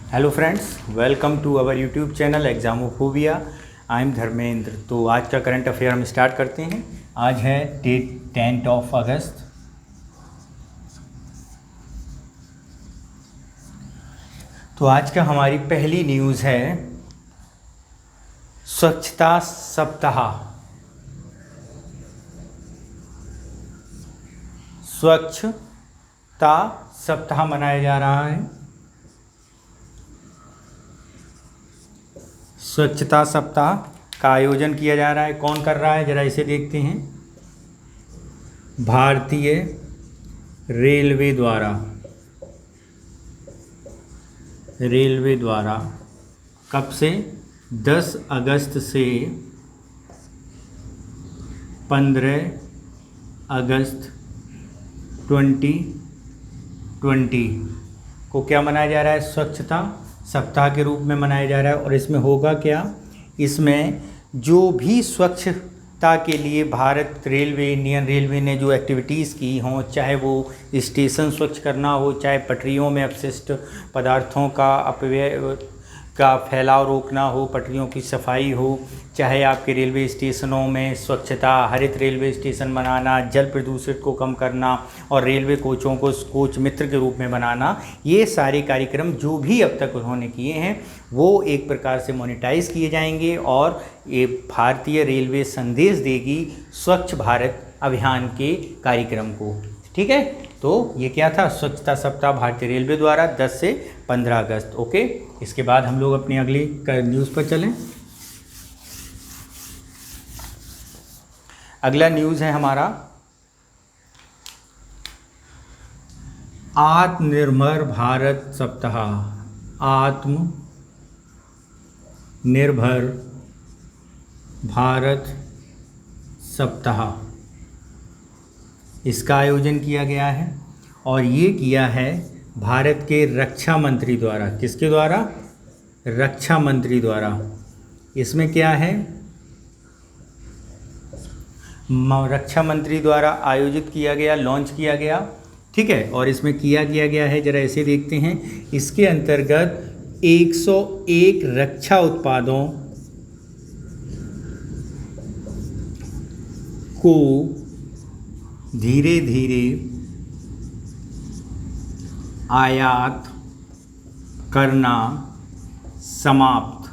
Hello friends, welcome to our YouTube channel Examophobia. I am Dharmendra. तो आज का current affair हम स्टार्ट करते हैं। आज है डेट 10 अगस्त। तो आज का हमारी पहली न्यूज़ है स्वच्छता सप्ताह। स्वच्छता सप्ताह मनाया जा रहा है। स्वच्छता सप्ताह का आयोजन किया जा रहा है। कौन कर रहा है, ज़रा इसे देखते हैं। भारतीय रेलवे द्वारा कब से? 10 अगस्त से 15 अगस्त 2020 को क्या मनाया जा रहा है? स्वच्छता सप्ताह के रूप में मनाया जा रहा है। और इसमें होगा क्या? इसमें जो भी स्वच्छता के लिए भारत रेलवे, इंडियन रेलवे ने जो एक्टिविटीज़ की हों, चाहे वो स्टेशन स्वच्छ करना हो, चाहे पटरियों में अपशिष्ट पदार्थों का अपव्यय का फैलाव रोकना हो, पटरियों की सफाई हो, चाहे आपके रेलवे स्टेशनों में स्वच्छता, हरित रेलवे स्टेशन बनाना, जल प्रदूषण को कम करना और रेलवे कोचों को कोच मित्र के रूप में बनाना, ये सारे कार्यक्रम जो भी अब तक उन्होंने किए हैं वो एक प्रकार से मोनेटाइज किए जाएंगे और ये भारतीय रेलवे संदेश देगी स्वच्छ भारत अभियान के कार्यक्रम को। ठीक है, तो ये क्या था? स्वच्छता सप्ताह भारतीय रेलवे द्वारा 10 से 15 अगस्त। ओके, इसके बाद हम लोग अपनी अगली न्यूज़ पर चलें। अगला न्यूज़ है हमारा आत्मनिर्भर भारत सप्ताह। आत्मनिर्भर भारत सप्ताह, इसका आयोजन किया गया है और ये किया है भारत के रक्षा मंत्री द्वारा। किसके द्वारा? रक्षा मंत्री द्वारा। इसमें क्या है? रक्षा मंत्री द्वारा आयोजित किया गया, लॉन्च किया गया। ठीक है, और इसमें किया गया है, ज़रा ऐसे देखते हैं। इसके अंतर्गत 101 रक्षा उत्पादों को धीरे धीरे आयात करना समाप्त।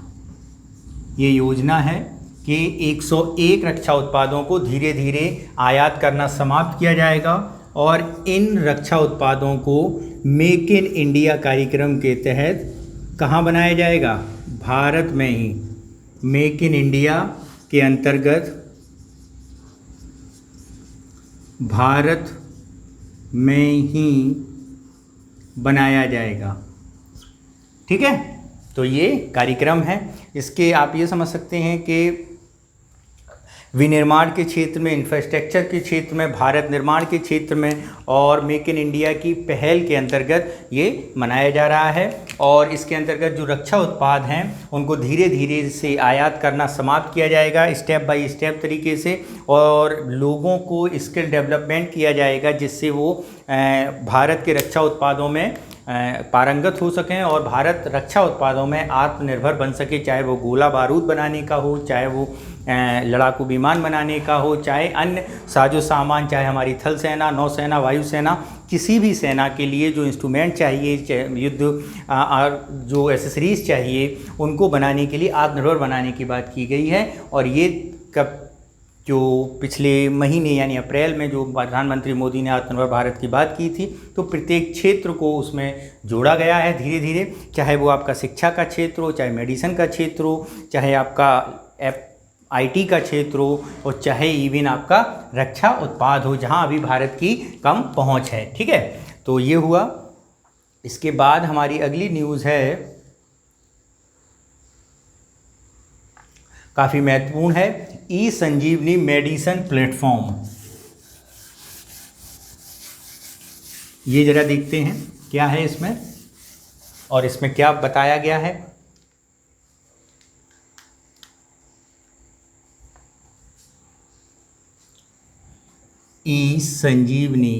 ये योजना है कि 101 रक्षा उत्पादों को धीरे धीरे आयात करना समाप्त किया जाएगा और इन रक्षा उत्पादों को मेक इन इंडिया कार्यक्रम के तहत कहाँ बनाया जाएगा? भारत में ही। मेक इन इंडिया के अंतर्गत भारत में ही बनाया जाएगा। ठीक है, तो ये कार्यक्रम है। इसके आप ये समझ सकते हैं कि विनिर्माण के क्षेत्र में, इंफ्रास्ट्रक्चर के क्षेत्र में, भारत निर्माण के क्षेत्र में और मेक इन इंडिया की पहल के अंतर्गत ये मनाया जा रहा है। और इसके अंतर्गत जो रक्षा उत्पाद हैं उनको धीरे धीरे से आयात करना समाप्त किया जाएगा, स्टेप बाय स्टेप तरीके से, और लोगों को स्किल डेवलपमेंट किया जाएगा जिससे वो भारत के रक्षा उत्पादों में पारंगत हो सकें और भारत रक्षा उत्पादों में आत्मनिर्भर बन सके। चाहे वो गोला बारूद बनाने का हो, चाहे वो लड़ाकू विमान बनाने का हो, चाहे अन्य साजो सामान, चाहे हमारी थल सेना, नौसेना, वायुसेना, किसी भी सेना के लिए जो इंस्ट्रूमेंट चाहिए, युद्ध जो एसेसरीज चाहिए, उनको बनाने के लिए आत्मनिर्भर बनाने की बात की गई है। और ये कब जो पिछले महीने यानी अप्रैल में जो प्रधानमंत्री मोदी ने आत्मनिर्भर भारत की बात की थी, तो प्रत्येक क्षेत्र को उसमें जोड़ा गया है धीरे धीरे। चाहे वो आपका शिक्षा का क्षेत्र हो, चाहे मेडिसिन का क्षेत्र हो, चाहे आपका IT का क्षेत्र हो, और चाहे इवन आपका रक्षा उत्पाद हो जहां अभी भारत की कम पहुंच है। ठीक है, तो ये हुआ। इसके बाद हमारी अगली न्यूज़ है, काफ़ी महत्वपूर्ण है, ई-संजीवनी मेडिसिन प्लेटफॉर्म। ये ज़रा देखते हैं क्या है इसमें और इसमें क्या बताया गया है। ई संजीवनी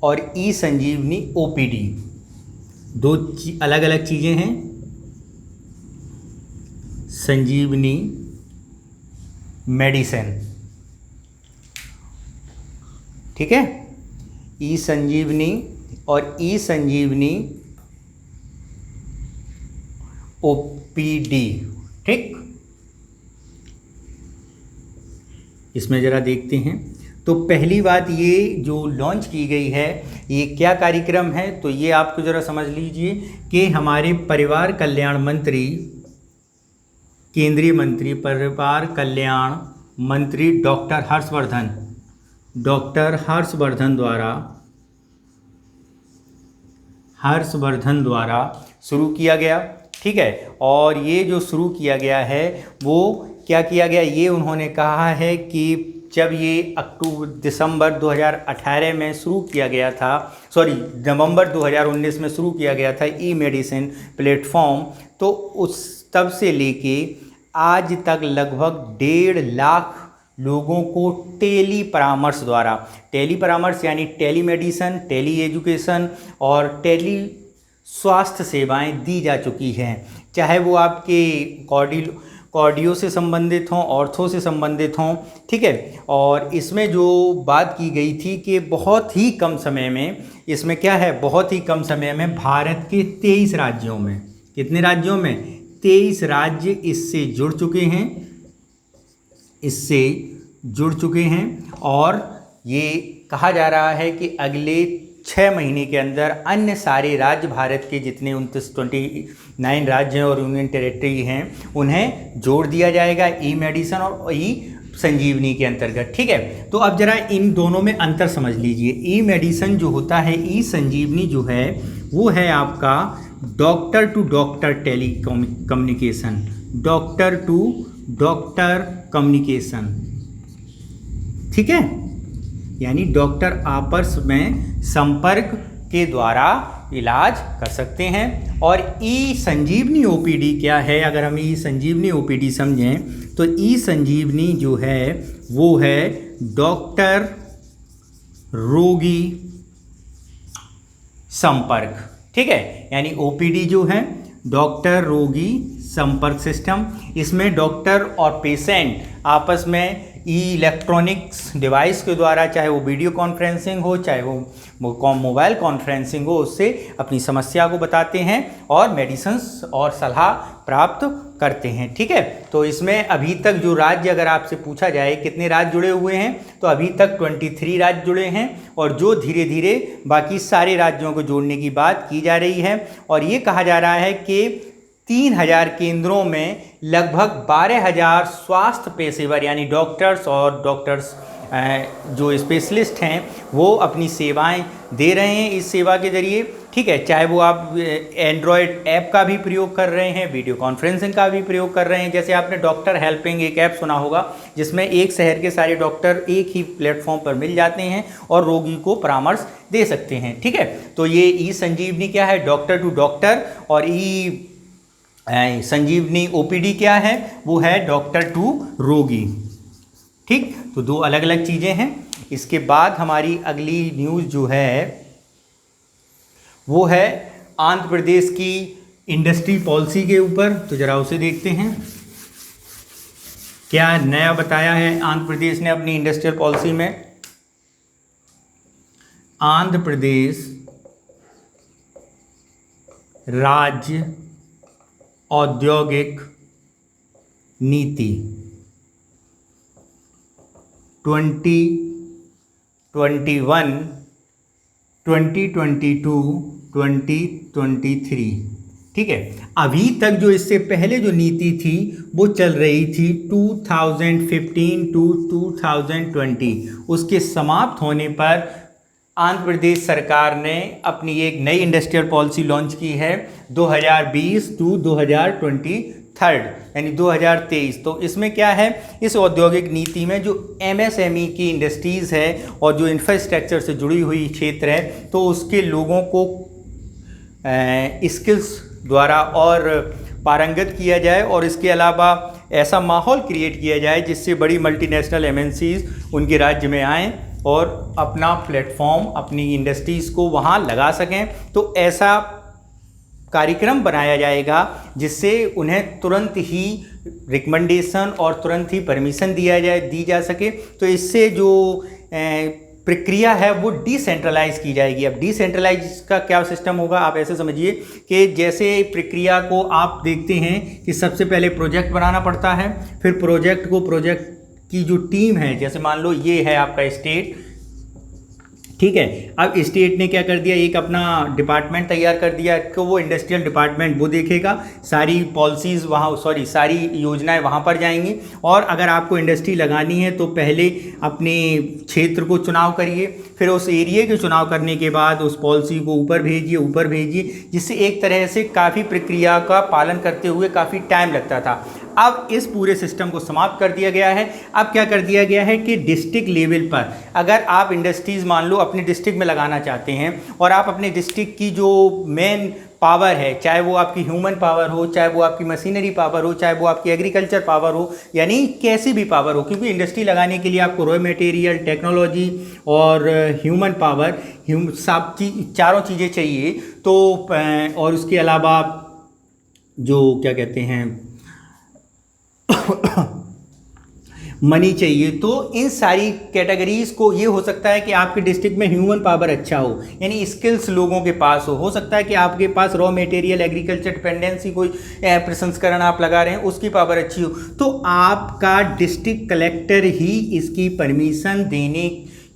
और ई संजीवनी ओपीडी, दो अलग अलग चीज़ें हैं। संजीवनी मेडिसिन, ठीक है, ई संजीवनी और ई संजीवनी ओपीडी, ठीक। इसमें ज़रा देखते हैं। तो पहली बात, ये जो लॉन्च की गई है ये क्या कार्यक्रम है, तो ये आपको ज़रा समझ लीजिए कि हमारे परिवार कल्याण मंत्री, केंद्रीय मंत्री परिवार कल्याण मंत्री डॉक्टर हर्षवर्धन द्वारा शुरू किया गया, ठीक है। और ये जो शुरू किया गया है वो क्या किया गया, ये उन्होंने कहा है कि जब ये दिसंबर 2018 में शुरू किया गया था, नवंबर 2019 में शुरू किया गया था ई मेडिसिन प्लेटफॉर्म, तो उस तब से लेके आज तक लगभग 1.5 लाख लोगों को टेली परामर्श यानी टेली मेडिसिन, टेली एजुकेशन और टेली स्वास्थ्य सेवाएं दी जा चुकी हैं, चाहे वो आपके कार्डियो से संबंधित हों, ऑर्थो से संबंधित हों, ठीक है। और इसमें जो बात की गई थी कि बहुत ही कम समय में, इसमें क्या है, बहुत ही कम समय में भारत के 23 राज्यों में, कितने राज्यों में, 23 राज्य इससे जुड़ चुके हैं। और ये कहा जा रहा है कि अगले 6 महीने के अंदर अन्य सारे राज्य, भारत के जितने 29 राज्य हैं और यूनियन टेरिटरी हैं, उन्हें जोड़ दिया जाएगा ई मेडिसिन और ई संजीवनी के अंतर्गत, ठीक है। तो अब जरा इन दोनों में अंतर समझ लीजिए। ई मेडिसिन जो होता है, ई संजीवनी जो है वो है आपका doctor to doctor telecommunication, doctor to doctor communication, ठीक है, यानी डॉक्टर आपस में संपर्क के द्वारा इलाज कर सकते हैं। और ई संजीवनी ओपीडी क्या है, अगर हम ई संजीवनी ओपीडी समझें तो ई संजीवनी जो है वो है डॉक्टर रोगी संपर्क, ठीक है, यानी ओपीडी जो है डॉक्टर रोगी संपर्क सिस्टम। इसमें डॉक्टर और पेशेंट आपस में इलेक्ट्रॉनिक्स डिवाइस के द्वारा, चाहे वो वीडियो कॉन्फ्रेंसिंग हो, चाहे वो मोबाइल कॉन्फ्रेंसिंग हो, उससे अपनी समस्या को बताते हैं और मेडिसिन्स और सलाह प्राप्त करते हैं, ठीक है। तो इसमें अभी तक जो राज्य, अगर आपसे पूछा जाए कितने राज्य जुड़े हुए हैं, तो अभी तक 23 राज्य जुड़े हैं और जो धीरे धीरे बाकी सारे राज्यों को जोड़ने की बात की जा रही है। और ये कहा जा रहा है कि 3000 केंद्रों में लगभग 12,000 स्वास्थ्य पेशेवर यानी डॉक्टर्स जो स्पेशलिस्ट हैं वो अपनी सेवाएं दे रहे हैं इस सेवा के ज़रिए, ठीक है। चाहे वो आप एंड्रॉयड ऐप का भी प्रयोग कर रहे हैं, वीडियो कॉन्फ्रेंसिंग का भी प्रयोग कर रहे हैं, जैसे आपने डॉक्टर हेल्पिंग एक ऐप सुना होगा, जिसमें एक शहर के सारे डॉक्टर एक ही प्लेटफॉर्म पर मिल जाते हैं और रोगी को परामर्श दे सकते हैं, ठीक है। तो ये ई संजीवनी क्या है, डॉक्टर टू डॉक्टर, और ई संजीवनी ओपीडी क्या है, वो है डॉक्टर टू रोगी, ठीक। तो दो अलग अलग चीज़ें हैं। इसके बाद हमारी अगली न्यूज़ जो है वो है आंध्र प्रदेश की इंडस्ट्री पॉलिसी के ऊपर। तो ज़रा उसे देखते हैं, क्या नया बताया है आंध्र प्रदेश ने अपनी इंडस्ट्रियल पॉलिसी में। आंध्र प्रदेश राज्य औद्योगिक नीति 2023, ठीक है। अभी तक जो इससे पहले जो नीति थी वो चल रही थी 2015 टू 2020। उसके समाप्त होने पर आंध्र प्रदेश सरकार ने अपनी एक नई इंडस्ट्रियल पॉलिसी लॉन्च की है 2020 टू 2023 यानी 2023। तो इसमें क्या है, इस औद्योगिक नीति में जो MSME की इंडस्ट्रीज़ है और जो इंफ्रास्ट्रक्चर से जुड़ी हुई क्षेत्र है, तो उसके लोगों को स्किल्स द्वारा और पारंगत किया जाए और इसके अलावा ऐसा माहौल क्रिएट किया जाए जिससे बड़ी मल्टीनेशनल MNCs उनके राज्य में आएँ और अपना प्लेटफॉर्म, अपनी इंडस्ट्रीज़ को वहाँ लगा सकें। तो ऐसा कार्यक्रम बनाया जाएगा जिससे उन्हें तुरंत ही रिकमेंडेशन और तुरंत ही परमिशन दी जा सके। तो इससे जो प्रक्रिया है वो डिसेंट्रलाइज की जाएगी। अब डिसेंट्रलाइज का क्या सिस्टम होगा, आप ऐसे समझिए कि जैसे प्रक्रिया को आप देखते हैं कि सबसे पहले प्रोजेक्ट बनाना पड़ता है, फिर प्रोजेक्ट की जो टीम है, जैसे मान लो ये है आपका स्टेट, ठीक है। अब स्टेट ने क्या कर दिया, एक अपना डिपार्टमेंट तैयार कर दिया कि वो इंडस्ट्रियल डिपार्टमेंट वो देखेगा, सारी पॉलिसीज़ सारी योजनाएं वहाँ पर जाएंगी। और अगर आपको इंडस्ट्री लगानी है तो पहले अपने क्षेत्र को चुनाव करिए, फिर उस एरिया के चुनाव करने के बाद उस पॉलिसी को ऊपर भेजिए, जिससे एक तरह से काफ़ी प्रक्रिया का पालन करते हुए काफ़ी टाइम लगता था। अब इस पूरे सिस्टम को समाप्त कर दिया गया है। अब क्या कर दिया गया है कि डिस्ट्रिक्ट लेवल पर अगर आप इंडस्ट्रीज़ मान लो अपने डिस्ट्रिक्ट में लगाना चाहते हैं, और आप अपने डिस्ट्रिक्ट की जो मेन पावर है, चाहे वो आपकी ह्यूमन पावर हो, चाहे वो आपकी मशीनरी पावर हो, चाहे वो आपकी एग्रीकल्चर पावर हो, यानी कैसी भी पावर हो, क्योंकि इंडस्ट्री लगाने के लिए आपको रॉ मटेरियल, टेक्नोलॉजी और ह्यूमन पावर, चारों चीज़ें चाहिए। तो और उसके अलावा जो क्या कहते हैं मनी चाहिए। तो इन सारी कैटेगरीज को, ये हो सकता है कि आपके डिस्ट्रिक्ट में ह्यूमन पावर अच्छा हो, यानी स्किल्स लोगों के पास हो सकता है कि आपके पास रॉ मटेरियल, एग्रीकल्चर डिपेंडेंसी, कोई प्रसंस्करण आप लगा रहे हैं उसकी पावर अच्छी हो, तो आपका डिस्ट्रिक्ट कलेक्टर ही इसकी परमिशन देने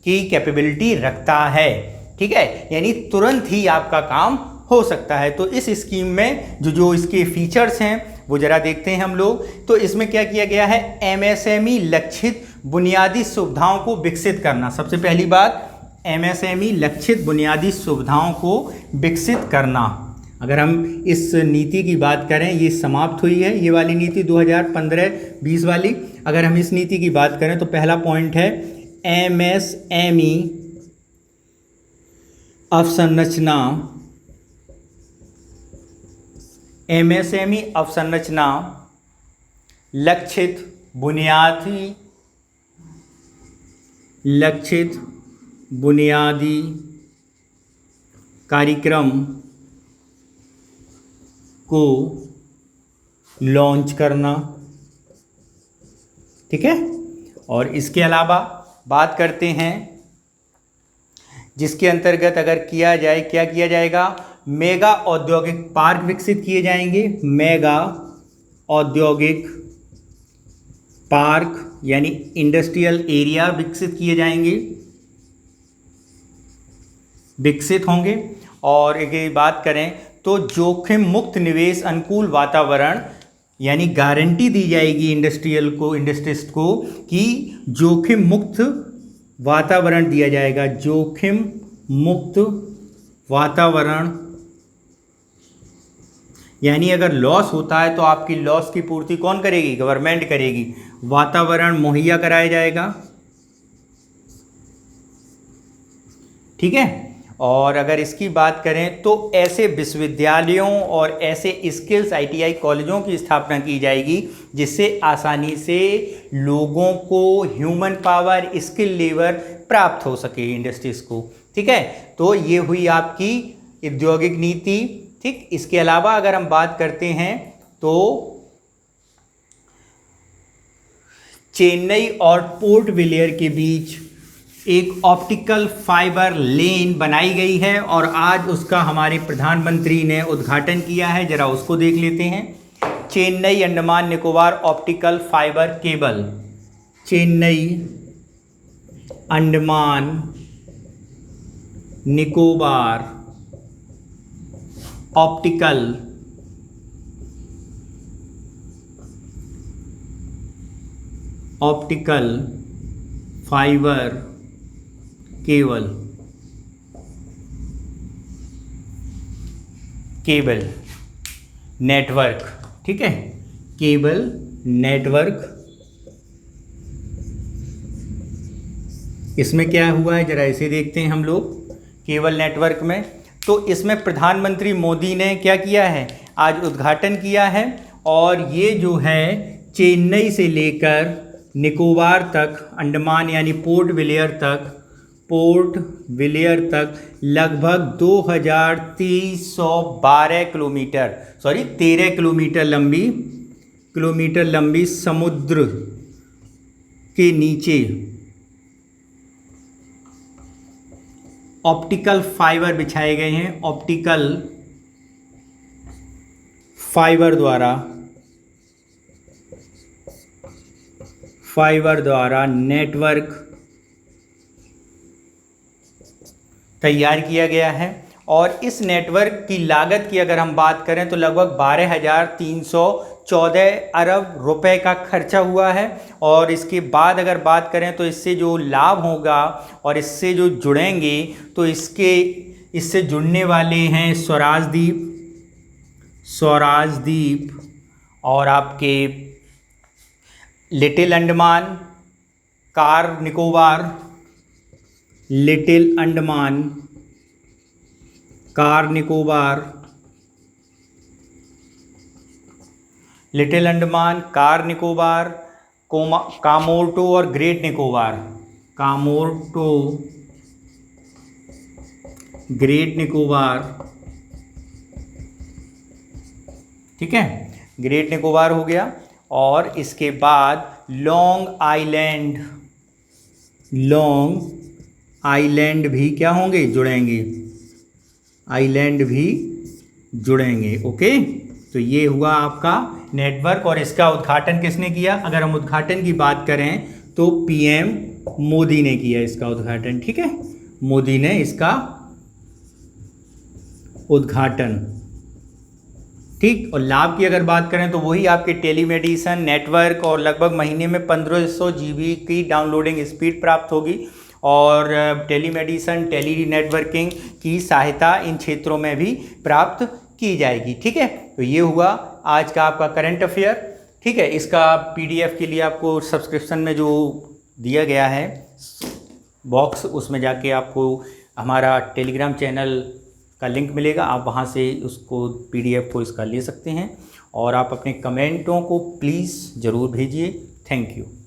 की कैपेबिलिटी रखता है, ठीक है, यानी तुरंत ही आपका काम हो सकता है। तो इस स्कीम में जो इसके फीचर्स हैं वो जरा देखते हैं हम लोग। तो इसमें क्या किया गया है, एमएसएमई लक्षित बुनियादी सुविधाओं को विकसित करना। सबसे पहली बात, एमएसएमई लक्षित बुनियादी सुविधाओं को विकसित करना। अगर हम इस नीति की बात करें, ये समाप्त हुई है ये वाली नीति 2015-20 वाली। अगर हम इस नीति की बात करें तो पहला पॉइंट है एमएसएमई अवसंरचना लक्षित बुनियादी कार्यक्रम को लॉन्च करना, ठीक है। और इसके अलावा बात करते हैं जिसके अंतर्गत अगर किया जाए, क्या किया जाएगा, मेगा औद्योगिक पार्क विकसित किए जाएंगे। मेगा औद्योगिक पार्क यानी इंडस्ट्रियल एरिया विकसित किए जाएंगे, विकसित होंगे। और एक बात करें तो जोखिम मुक्त निवेश अनुकूल वातावरण, यानी गारंटी दी जाएगी इंडस्ट्रिस्ट को कि जोखिम मुक्त वातावरण दिया जाएगा, जोखिम मुक्त वातावरण, यानी अगर लॉस होता है तो आपकी लॉस की पूर्ति कौन करेगी, गवर्नमेंट करेगी। वातावरण मुहैया कराया जाएगा, ठीक है। और अगर इसकी बात करें तो ऐसे विश्वविद्यालयों और ऐसे स्किल्स ITI कॉलेजों की स्थापना की जाएगी जिससे आसानी से लोगों को ह्यूमन पावर, स्किल लेबर प्राप्त हो सके इंडस्ट्रीज को, ठीक है। तो ये हुई आपकी औद्योगिक नीति, ठीक। इसके अलावा अगर हम बात करते हैं तो चेन्नई और पोर्ट ब्लेयर के बीच एक ऑप्टिकल फाइबर लेन बनाई गई है और आज उसका हमारे प्रधानमंत्री ने उद्घाटन किया है। जरा उसको देख लेते हैं। Chennai Andaman Nicobar optical fibre cable, Chennai Andaman Nicobar optical fibre cable network, ठीक है, केबल नेटवर्क। इसमें क्या हुआ है जरा इसे देखते हैं हम लोग। केबल नेटवर्क में तो इसमें प्रधानमंत्री मोदी ने क्या किया है, आज उद्घाटन किया है। और ये जो है चेन्नई से लेकर निकोबार तक, अंडमान यानी पोर्ट ब्लेयर तक पोर्ट ब्लेयर तक लगभग 2312 किलोमीटर 13 किलोमीटर लंबी समुद्र के नीचे ऑप्टिकल फाइबर बिछाए गए हैं। ऑप्टिकल फाइबर द्वारा नेटवर्क तैयार किया गया है। और इस नेटवर्क की लागत की अगर हम बात करें तो लगभग 12,314 अरब रुपए का खर्चा हुआ है। और इसके बाद अगर बात करें तो इससे जो लाभ होगा और इससे जो जुड़ेंगे तो इससे जुड़ने वाले हैं स्वराजद्वीप और आपके लिटिल अंडमान, कार निकोबार, लिटिल अंडमान, कार निकोबार, कामोर्टो और ग्रेट निकोबार, ठीक है, ग्रेट निकोबार हो गया। और इसके बाद लॉन्ग आइलैंड भी क्या होंगे, जुड़ेंगे। ओके, तो ये हुआ आपका नेटवर्क। और इसका उद्घाटन किसने किया? अगर हम उद्घाटन की बात करें तो पीएम मोदी ने किया इसका उद्घाटन, ठीक है, मोदी ने इसका उद्घाटन, ठीक। और लाभ की अगर बात करें तो वही आपके टेलीमेडिसन नेटवर्क और लगभग महीने में 1500 GB की डाउनलोडिंग स्पीड प्राप्त होगी। और टेलीमेडिसन, टेली नेटवर्किंग की सहायता इन क्षेत्रों में भी प्राप्त की जाएगी, ठीक है। तो ये हुआ आज का आपका करंट अफेयर, ठीक है। इसका PDF के लिए आपको सब्सक्रिप्शन में जो दिया गया है बॉक्स, उसमें जाके आपको हमारा टेलीग्राम चैनल का लिंक मिलेगा, आप वहाँ से उसको PDF को इसका ले सकते हैं। और आप अपने कमेंटों को प्लीज़ ज़रूर भेजिए। Thank you.